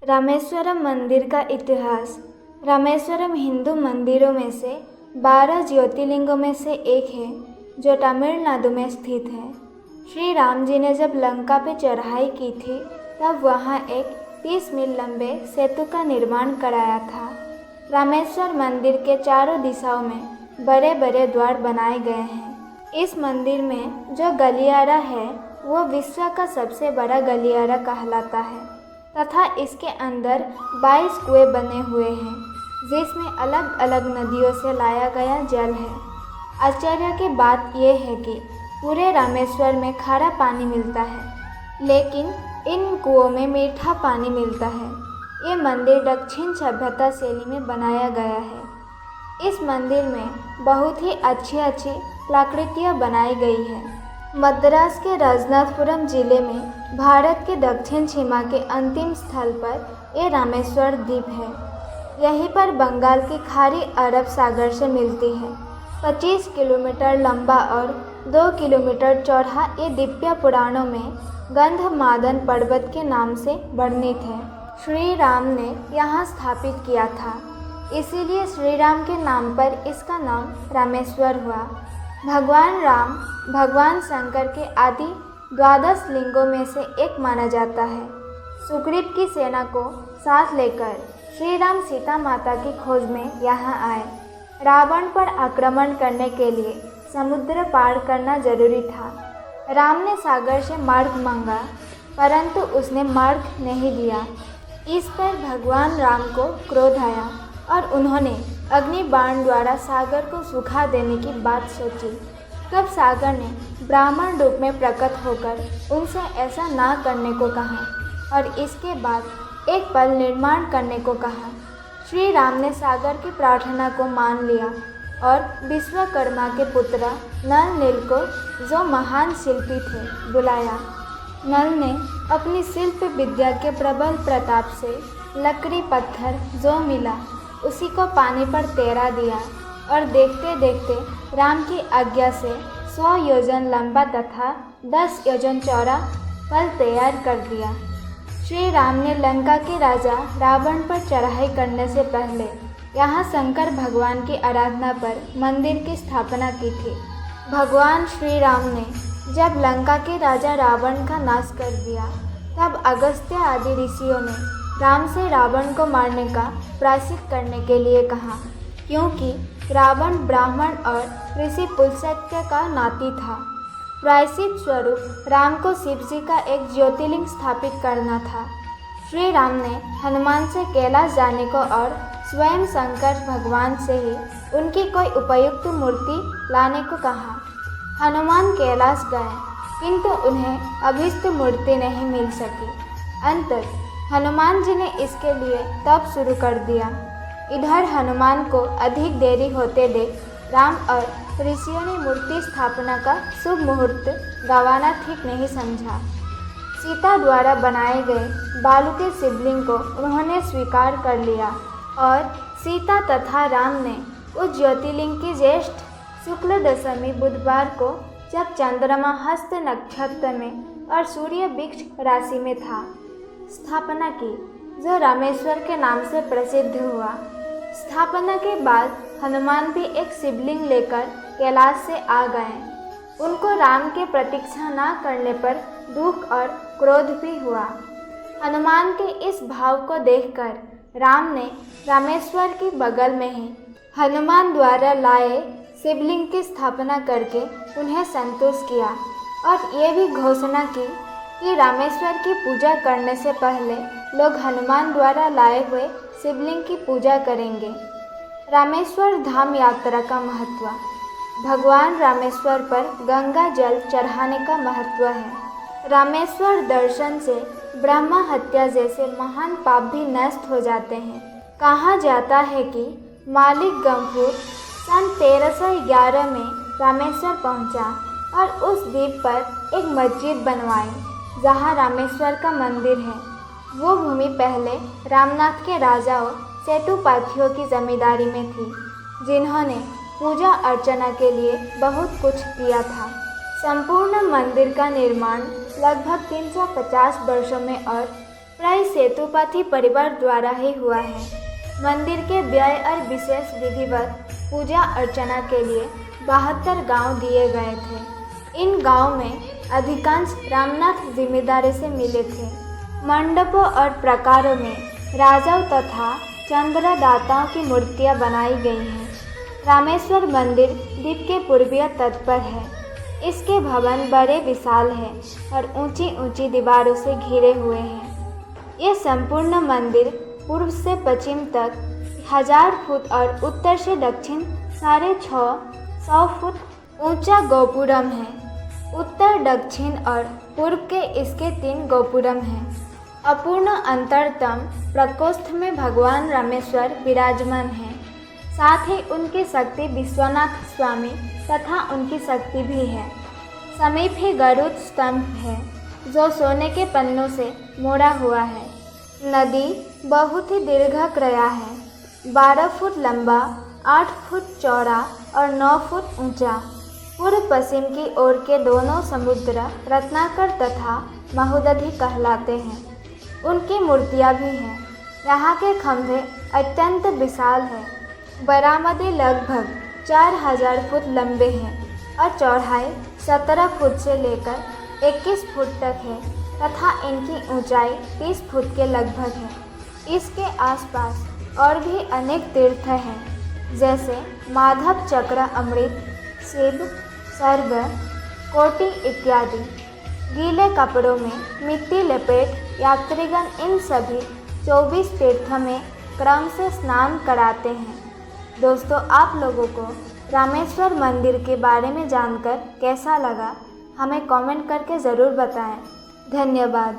रामेश्वरम मंदिर का इतिहास। रामेश्वरम हिंदू मंदिरों में से 12 ज्योतिर्लिंगों में से एक है जो तमिलनाडु में स्थित है। श्री राम जी ने जब लंका पे चढ़ाई की थी तब वहाँ एक 30 मील लंबे सेतु का निर्माण कराया था। रामेश्वर मंदिर के चारों दिशाओं में बड़े बड़े द्वार बनाए गए हैं। इस मंदिर में जो गलियारा है वो विश्व का सबसे बड़ा गलियारा कहलाता है तथा इसके अंदर 22 कुएं बने हुए हैं जिसमें अलग अलग नदियों से लाया गया जल है। आश्चर्य की बात यह है कि पूरे रामेश्वर में खारा पानी मिलता है लेकिन इन कुओं में मीठा पानी मिलता है। ये मंदिर दक्षिण सभ्यता शैली में बनाया गया है। इस मंदिर में बहुत ही अच्छी कलाकृतियाँ बनाई गई है। मद्रास के राजनाथपुरम जिले में भारत के दक्षिण सीमा के अंतिम स्थल पर ये रामेश्वर द्वीप है। यहीं पर बंगाल की खाड़ी अरब सागर से मिलती है। 25 किलोमीटर लंबा और 2 किलोमीटर चौड़ा ये दिव्य पुराणों में गंधमादन पर्वत के नाम से वर्णित है। श्री राम ने यहाँ स्थापित किया था, इसीलिए श्री राम के नाम पर इसका नाम रामेश्वर हुआ। भगवान राम भगवान शंकर के आदि 12 लिंगों में से एक माना जाता है। सुग्रीव की सेना को साथ लेकर श्री राम सीता माता की खोज में यहाँ आए। रावण पर आक्रमण करने के लिए समुद्र पार करना जरूरी था। राम ने सागर से मार्ग मांगा परंतु उसने मार्ग नहीं दिया। इस पर भगवान राम को क्रोध आया और उन्होंने अग्नि बाण द्वारा सागर को सुखा देने की बात सोची। तब सागर ने ब्राह्मण रूप में प्रकट होकर उनसे ऐसा ना करने को कहा और इसके बाद एक पल निर्माण करने को कहा। श्री राम ने सागर की प्रार्थना को मान लिया और विश्वकर्मा के पुत्र नल नील को, जो महान शिल्पी थे, बुलाया। नल ने अपनी शिल्प विद्या के प्रबल प्रताप से लकड़ी पत्थर जो मिला उसी को पानी पर तैरा दिया और देखते देखते राम की आज्ञा से 100 योजन लंबा तथा 10 योजन चौड़ा पल तैयार कर दिया। श्री राम ने लंका के राजा रावण पर चढ़ाई करने से पहले यहाँ शंकर भगवान की आराधना पर मंदिर की स्थापना की थी। भगवान श्री राम ने जब लंका के राजा रावण का नाश कर दिया तब अगस्त्य आदि ऋषियों ने राम से रावण को मारने का प्रायश्चित करने के लिए कहा, क्योंकि रावण ब्राह्मण और ऋषि पुलस्त्य का नाती था। प्रायश्चित स्वरूप राम को शिव जी का एक ज्योतिर्लिंग स्थापित करना था। श्री राम ने हनुमान से कैलाश जाने को और स्वयं शंकर भगवान से ही उनकी कोई उपयुक्त मूर्ति लाने को कहा। हनुमान कैलाश गए किंतु उन्हें अभीष्ट मूर्ति नहीं मिल सकी। अंततः हनुमान जी ने इसके लिए तप शुरू कर दिया। इधर हनुमान को अधिक देरी होते देख राम और ऋषियों ने मूर्ति स्थापना का शुभ मुहूर्त गंवाना ठीक नहीं समझा। सीता द्वारा बनाए गए बालू के शिवलिंग को उन्होंने स्वीकार कर लिया और सीता तथा राम ने उस ज्योतिर्लिंग की ज्येष्ठ शुक्ल दशमी बुधवार को, जब चंद्रमा हस्त नक्षत्र में और सूर्य वृक्ष राशि में था, स्थापना की, जो रामेश्वर के नाम से प्रसिद्ध हुआ। स्थापना के बाद हनुमान भी एक शिवलिंग लेकर कैलाश से आ गए। उनको राम के प्रतीक्षा न करने पर दुख और क्रोध भी हुआ। हनुमान के इस भाव को देखकर राम ने रामेश्वर की बगल में ही हनुमान द्वारा लाए शिवलिंग की स्थापना करके उन्हें संतुष्ट किया और ये भी घोषणा की कि रामेश्वर की पूजा करने से पहले लोग हनुमान द्वारा लाए हुए शिवलिंग की पूजा करेंगे। रामेश्वर धाम यात्रा का महत्व। भगवान रामेश्वर पर गंगा जल चढ़ाने का महत्व है। रामेश्वर दर्शन से ब्रह्म हत्या जैसे महान पाप भी नष्ट हो जाते हैं। कहा जाता है कि मालिक गंफूर सन 1311 में रामेश्वर पहुंचा और उस द्वीप पर एक मस्जिद बनवाई जहाँ रामेश्वर का मंदिर है। वो भूमि पहले रामनाथ के राजाओं सेतुपाथियों की जमींदारी में थी, जिन्होंने पूजा अर्चना के लिए बहुत कुछ किया था। संपूर्ण मंदिर का निर्माण लगभग 350 वर्षों में और प्राय सेतुपति परिवार द्वारा ही हुआ है। मंदिर के व्यय और विशेष विधिवत पूजा अर्चना के लिए 72 गांव दिए गए थे। इन गांव में अधिकांश रामनाथ जिम्मेदारी से मिले थे। मंडपों और प्राकारों में राजाओं तथा चंद्रदाताओं की मूर्तियां बनाई गई हैं। रामेश्वर मंदिर द्वीप के पूर्वीय तट पर है। इसके भवन बड़े विशाल हैं और ऊंची ऊंची दीवारों से घिरे हुए हैं। ये संपूर्ण मंदिर पूर्व से पश्चिम तक 1000 फुट और उत्तर से दक्षिण 650 फुट ऊंचा गोपुरम है। उत्तर, दक्षिण और पूर्व के इसके 3 गोपुरम हैं। अपूर्ण अंतरतम प्रकोष्ठ में भगवान रामेश्वर विराजमान हैं। साथ ही उनकी शक्ति विश्वनाथ स्वामी तथा उनकी शक्ति भी है। समीप ही गरुड़ स्तंभ है जो सोने के पन्नों से मोड़ा हुआ है। नदी बहुत ही दीर्घाकृया है, 12 फुट लंबा, 8 फुट चौड़ा और 9 फुट ऊंचा। पूर्व पश्चिम की ओर के दोनों समुद्र रत्नाकर तथा महोदधि कहलाते हैं। उनकी मूर्तियां भी हैं। यहाँ के खंभे अत्यंत विशाल हैं। बरामदे लगभग 4000 फुट लंबे हैं और चौड़ाई 17 फुट से लेकर 21 फुट तक है तथा इनकी ऊंचाई 30 फुट के लगभग है। इसके आसपास और भी अनेक तीर्थ हैं जैसे माधव चक्र, अमृत, शिव, सर्व, कोटि इत्यादि। गीले कपड़ों में मिट्टी लपेट यात्रीगण इन सभी 24 तीर्थों में क्रम से स्नान कराते हैं। दोस्तों, आप लोगों को रामेश्वर मंदिर के बारे में जानकर कैसा लगा, हमें कमेंट करके ज़रूर बताएं। धन्यवाद।